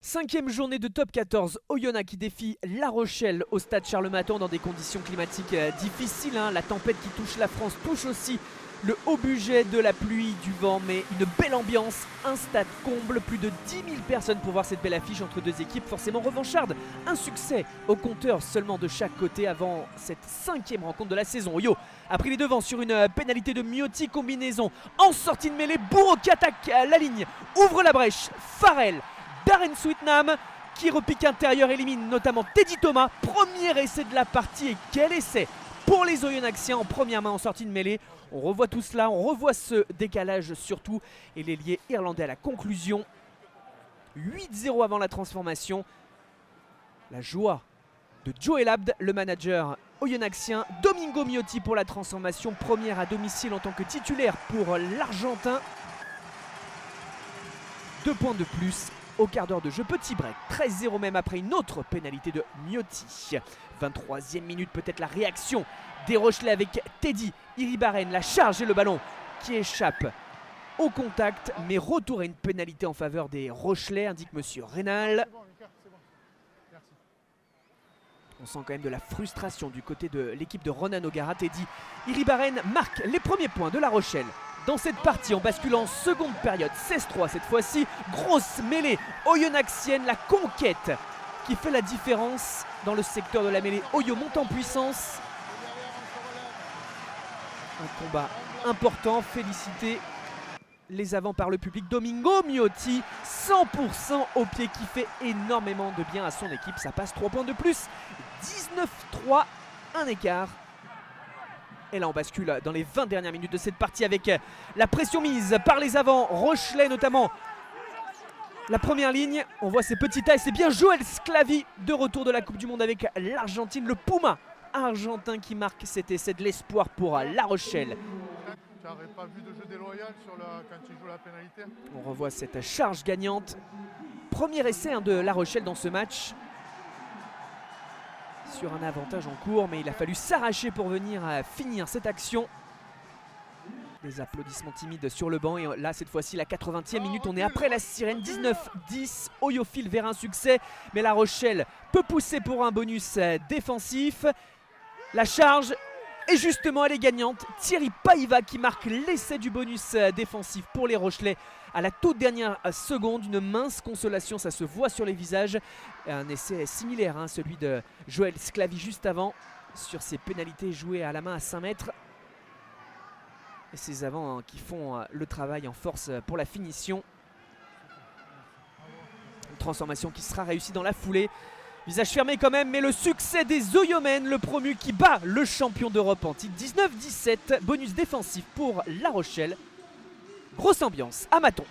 5e journée de top 14, Oyonnax qui défie La Rochelle au stade Charles-Maton dans des conditions climatiques difficiles. La tempête qui touche la France touche aussi le haut budget de la pluie, du vent, mais une belle ambiance, un stade comble, plus de 10 000 personnes pour voir cette belle affiche entre deux équipes forcément revanchardes. Un succès au compteur seulement de chaque côté avant cette 5e rencontre de la saison. Oyo a pris les devants sur une pénalité de Miotti, combinaison en sortie de mêlée, Bourreau qui attaque la ligne, ouvre la brèche, Farrell, Darren Sweetnam qui repique intérieur, élimine notamment Teddy Thomas. Premier essai de la partie et quel essai pour les Oyonnaxiens en première main en sortie de mêlée. On revoit tout cela, on revoit ce décalage surtout et l'ailier irlandais à la conclusion. 8-0 avant la transformation. La joie de Joel Abd, le manager oyonnaxien. Domingo Miotti pour la transformation, première à domicile en tant que titulaire pour l'Argentin. 2 points de plus au quart d'heure de jeu, petit break, 13-0 même après une autre pénalité de Miotti. 23e minute, peut-être la réaction des Rochelais avec Teddy Iribaren, la charge et le ballon qui échappe au contact, mais retour à une pénalité en faveur des Rochelais, indique monsieur Rénal. On sent quand même de la frustration du côté de l'équipe de Ronan O'Gara. Teddy Iribaren marque les premiers points de La Rochelle dans cette partie en basculant en seconde période. 16-3 cette fois-ci, grosse mêlée oyonnaxienne, la conquête qui fait la différence dans le secteur de la mêlée. Oyo monte en puissance. Un combat important, féliciter les avants par le public. Domingo Miotti, 100% au pied, qui fait énormément de bien à son équipe. Ça passe 3 points de plus, 19-3, un écart. Et là on bascule dans les 20 dernières minutes de cette partie avec la pression mise par les avants Rochelais, notamment la première ligne. On voit ces petits tas et c'est bien Joël Sclavi de retour de la Coupe du Monde avec l'Argentine, le Puma argentin qui marque cet essai de l'espoir pour La Rochelle. Tu n'aurais pas vu de jeu déloyal quand il joue la pénalité. On revoit cette charge gagnante. Premier essai de La Rochelle dans ce match. Sur un avantage en cours, mais il a fallu s'arracher pour venir finir cette action. Des applaudissements timides sur le banc et là cette fois-ci la 80e minute, on est après la sirène. 19-10, Oyo file vers un succès, mais La Rochelle peut pousser pour un bonus défensif. La charge, et justement elle est gagnante. Thierry Paiva qui marque l'essai du bonus défensif pour les Rochelais à la toute dernière seconde. Une mince consolation, ça se voit sur les visages. Un essai similaire, celui de Joël Sclavi juste avant, sur ces pénalités jouées à la main à 5 mètres. Et ces avants qui font le travail en force pour la finition. Une transformation qui sera réussie dans la foulée. Visage fermé quand même, mais le succès des Oyomènes, le promu qui bat le champion d'Europe en titre. 19-17, bonus défensif pour La Rochelle. Grosse ambiance à Maton.